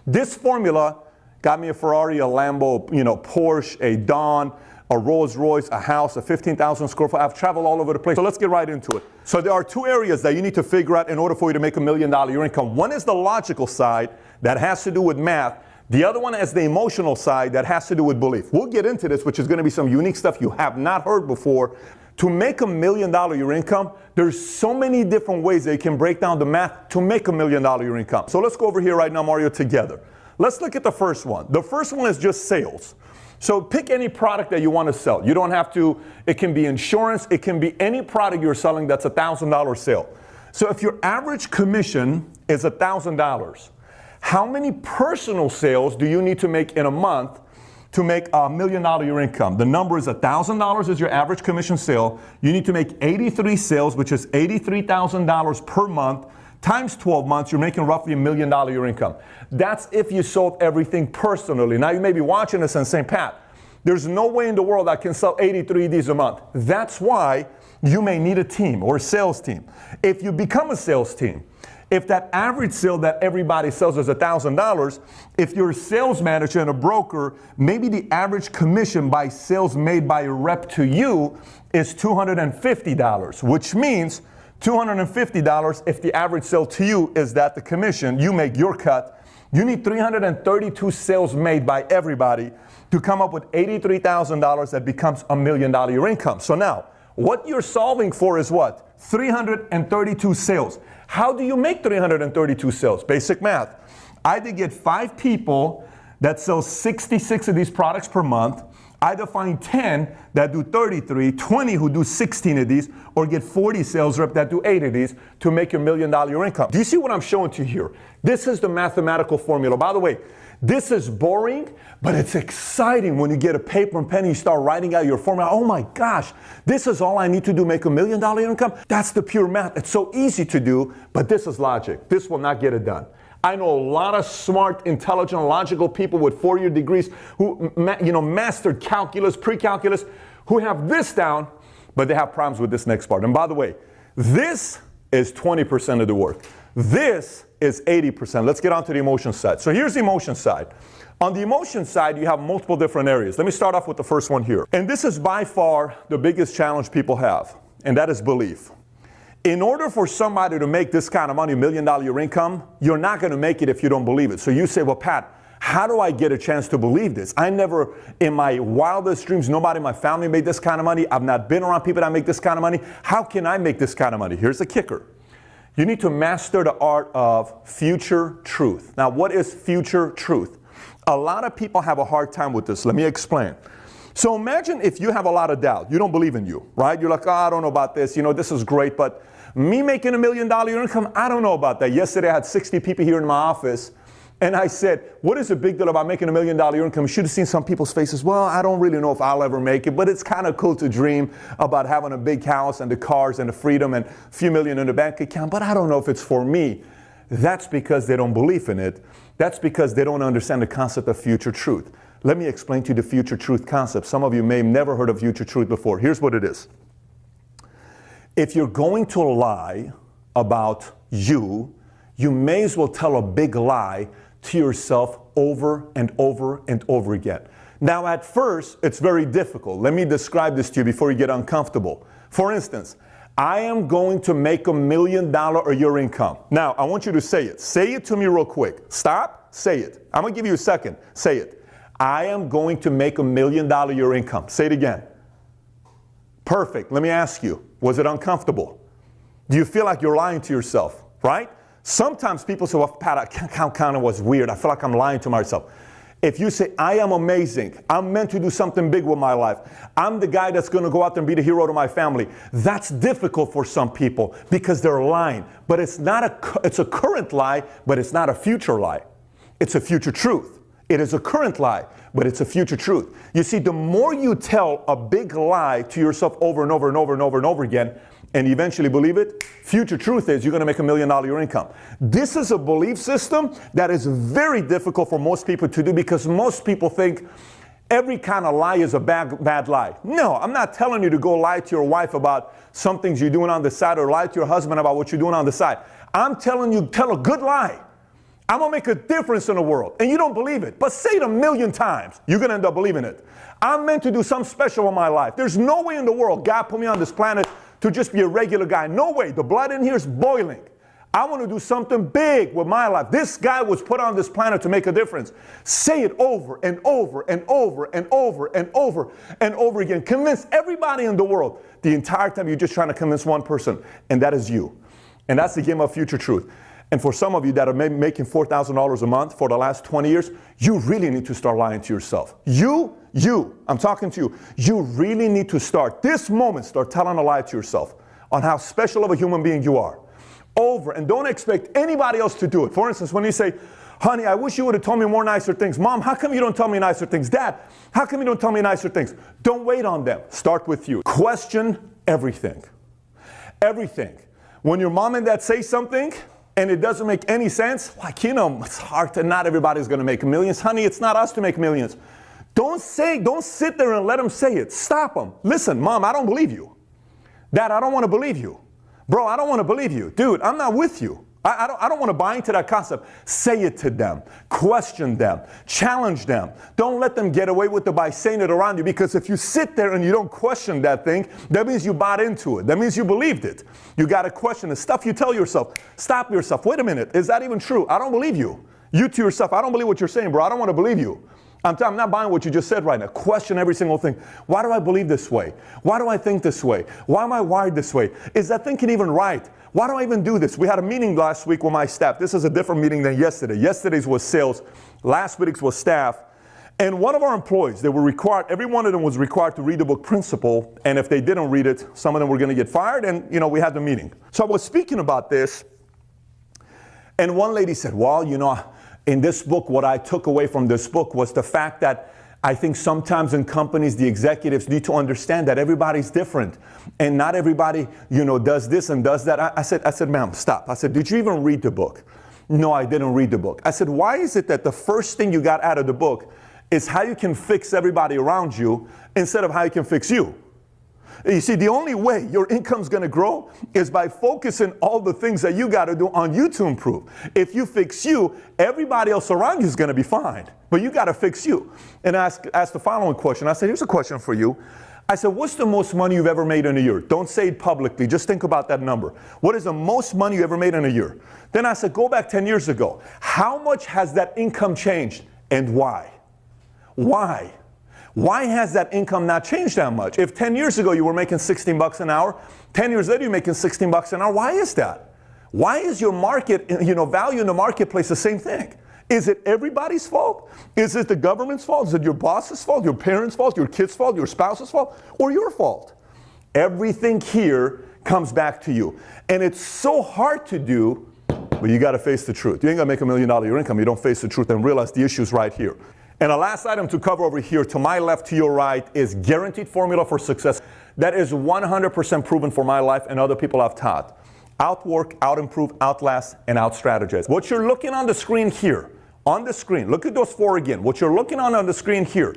This formula got me a Ferrari, a Lambo, Porsche, a Dawn, a Rolls Royce, a house, a 15,000 square foot. I've traveled all over the place. So let's get right into it. So there are two areas that you need to figure out in order for you to make $1 million your income. One is the logical side that has to do with math. The other one is the emotional side that has to do with belief. We'll get into this, which is going to be some unique stuff you have not heard before. To make $1 million your income, there's so many different ways that you can break down the math to make $1 million your income. So let's go over here right now, Mario, together. Let's look at the first one. The first one is just sales. So pick any product that you want to sell. You don't have to, it can be insurance, it can be any product you're selling that's a $1,000 sale. So if your average commission is $1,000, how many personal sales do you need to make in a month to make $1 million your income? The number is $1,000 is your average commission sale. You need to make 83 sales, which is $83,000 per month. Times 12 months, you're making roughly $1 million your income. That's if you sold everything personally. Now you may be watching this and saying, Pat, there's no way in the world I can sell 83 of these a month. That's why you may need a team or a sales team. If you become a sales team, if that average sale that everybody sells is $1,000, if you're a sales manager and a broker, maybe the average commission by sales made by a rep to you is $250, which means $250 if the average sale to you is that the commission, you make your cut. You need 332 sales made by everybody to come up with $83,000 that becomes $1 million your income. So now, what you're solving for is what? 332 sales. How do you make 332 sales? Basic math. Either get 5 people that sell 66 of these products per month, either find 10 that do 33, 20 who do 16 of these, or get 40 sales reps that do 8 of these to make your $1 million your income. Do you see what I'm showing to you here? This is the mathematical formula. By the way, this is boring, but it's exciting when you get a paper and pen and you start writing out your formula. Oh my gosh, this is all I need to do, make $1 million income? That's the pure math. It's so easy to do, but this is logic. This will not get it done. I know a lot of smart, intelligent, logical people with 4-year degrees who mastered calculus, pre-calculus, who have this down, but they have problems with this next part. And by the way, this is 20% of the work. This is 80%. Let's get on to the emotion side. So here's the emotion side. On the emotion side, you have multiple different areas. Let me start off with the first one here. And this is by far the biggest challenge people have, and that is belief. In order for somebody to make this kind of money, $1 million your income, you're not going to make it if you don't believe it. So you say, well, Pat, how do I get a chance to believe this? I never, in my wildest dreams, nobody in my family made this kind of money. I've not been around people that make this kind of money. How can I make this kind of money? Here's the kicker. You need to master the art of future truth. Now, what is future truth? A lot of people have a hard time with this. Let me explain. So imagine if you have a lot of doubt. You don't believe in you, right? You're like, oh, I don't know about this. This is great, but me making $1 million income, I don't know about that. Yesterday, I had 60 people here in my office, and I said, what is the big deal about making $1 million income? You should have seen some people's faces. Well, I don't really know if I'll ever make it, but it's kind of cool to dream about having a big house and the cars and the freedom and a few million in the bank account, but I don't know if it's for me. That's because they don't believe in it. That's because they don't understand the concept of future truth. Let me explain to you the future truth concept. Some of you may have never heard of future truth before. Here's what it is. If you're going to lie about you, you may as well tell a big lie to yourself over and over and over again. Now, at first, it's very difficult. Let me describe this to you before you get uncomfortable. For instance, I am going to make $1 million a year income. Now, I want you to say it. Say it to me real quick. Stop. Say it. I'm going to give you a second. Say it. I am going to make $1 million a year income. Say it again. Perfect. Let me ask you, was it uncomfortable? Do you feel like you're lying to yourself, right? Sometimes people say, well, Pat, I kind of was weird. I feel like I'm lying to myself. If you say, I am amazing, I'm meant to do something big with my life, I'm the guy that's going to go out there and be the hero to my family, that's difficult for some people because they're lying. But it's a current lie, but it's not a future lie. It's a future truth. It is a current lie, but it's a future truth. You see, the more you tell a big lie to yourself over and over and over and over and over again, and you eventually believe it, future truth is you're going to make $1 million your income. This is a belief system that is very difficult for most people to do because most people think every kind of lie is a bad lie. No, I'm not telling you to go lie to your wife about some things you're doing on the side or lie to your husband about what you're doing on the side. I'm telling you, tell a good lie. I'm going to make a difference in the world. And you don't believe it. But say it 1,000,000 times. You're going to end up believing it. I'm meant to do something special in my life. There's no way in the world God put me on this planet to just be a regular guy. No way. The blood in here is boiling. I want to do something big with my life. This guy was put on this planet to make a difference. Say it over and over and over and over and over and over again. Convince everybody in the world. The entire time you're just trying to convince one person, and that is you. And that's the game of future truth. And for some of you that are maybe making $4,000 a month for the last 20 years, you really need to start lying to yourself. I'm talking to you. You really need to start this moment, start telling a lie to yourself on how special of a human being you are. Over, and don't expect anybody else to do it. For instance, when you say, honey, I wish you would have told me more nicer things. Mom, how come you don't tell me nicer things? Dad, how come you don't tell me nicer things? Don't wait on them. Start with you. Question everything. Everything. When your mom and dad say something and it doesn't make any sense, like, it's hard to, not everybody's going to make millions. Honey, it's not us to make millions. Don't sit there and let them say it. Stop them. Listen, Mom, I don't believe you. Dad, I don't want to believe you. Bro, I don't want to believe you. Dude, I'm not with you. I don't want to buy into that concept. Say it to them. Question them. Challenge them. Don't let them get away with it by saying it around you, because if you sit there and you don't question that thing, that means you bought into it. That means you believed it. You got to question the stuff you tell yourself. Stop yourself. Wait a minute. Is that even true? I don't believe you. You to yourself, I don't believe what you're saying, bro. I don't want to believe you. I'm not buying what you just said right now. Question every single thing. Why do I believe this way? Why do I think this way? Why am I wired this way? Is that thinking even right? Why do I even do this? We had a meeting last week with my staff. This is a different meeting than yesterday. Yesterday's was sales. Last week's was staff. And one of our employees, they were required, every one of them was required to read the book Principle. And if they didn't read it, some of them were going to get fired. And, we had the meeting. So I was speaking about this. And one lady said, well, in this book, what I took away from this book was the fact that I think sometimes in companies, the executives need to understand that everybody's different. And not everybody, does this and does that. I said, ma'am, stop. I said, did you even read the book? No, I didn't read the book. I said, why is it that the first thing you got out of the book is how you can fix everybody around you instead of how you can fix you? You see, the only way your income's going to grow is by focusing all the things that you got to do on you to improve. If you fix you, everybody else around you is going to be fine. But you got to fix you. And I asked the following question. I said, here's a question for you. I said, what's the most money you've ever made in a year? Don't say it publicly. Just think about that number. What is the most money you ever made in a year? Then I said, go back 10 years ago. How much has that income changed and why? Why? Why has that income not changed that much? If 10 years ago you were making $16 an hour, 10 years later you're making $16 an hour, why is that? Why is your market, value in the marketplace the same thing? Is it everybody's fault? Is it the government's fault? Is it your boss's fault, your parents' fault, your kids' fault, your spouse's fault, or your fault? Everything here comes back to you. And it's so hard to do, but you got to face the truth. You ain't going to make $1 million your income. You don't face the truth and realize the issue's right here. And the last item to cover over here, to my left, to your right, is guaranteed formula for success. That is 100% proven for my life and other people I've taught. Outwork, outimprove, outlast, and outstrategize. What you're looking on the screen here, on the screen, look at those four again. What you're looking on the screen here,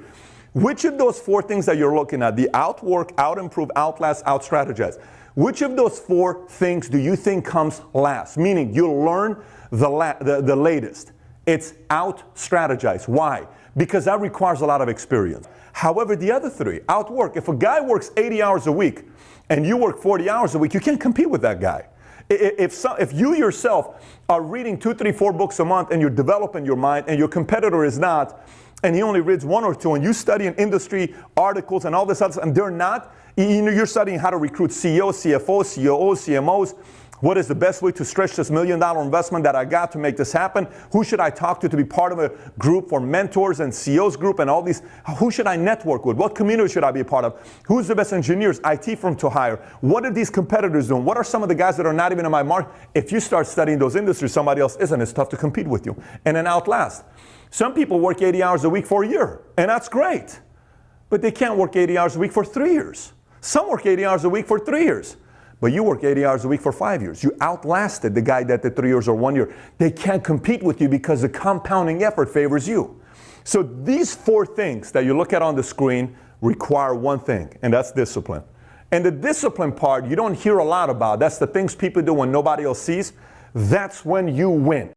which of those four things that you're looking at, the outwork, outimprove, outlast, outstrategize, which of those four things do you think comes last? Meaning you'll learn the latest. It's out-strategize. Why? Because that requires a lot of experience. However, the other three, outwork. If a guy works 80 hours a week and you work 40 hours a week, you can't compete with that guy. If you yourself are reading 2, 3, 4 books a month and you're developing your mind and your competitor is not, and he only reads 1 or 2, and you study in industry articles and all this other stuff, and they're not, you're studying how to recruit CEOs, CFOs, COOs, CMOs. What is the best way to stretch this $1 million investment that I got to make this happen? Who should I talk to be part of a group for mentors and CEOs group and all these? Who should I network with? What community should I be a part of? Who's the best engineers, IT firm to hire? What are these competitors doing? What are some of the guys that are not even in my market? If you start studying those industries, somebody else isn't. It's tough to compete with you. And then outlast. Some people work 80 hours a week for a year, and that's great. But they can't work 80 hours a week for 3 years. Some work 80 hours a week for 3 years. But you work 80 hours a week for 5 years. You outlasted the guy that did 3 years or 1 year. They can't compete with you because the compounding effort favors you. So these 4 things that you look at on the screen require one thing, and that's discipline. And the discipline part, you don't hear a lot about. That's the things people do when nobody else sees. That's when you win.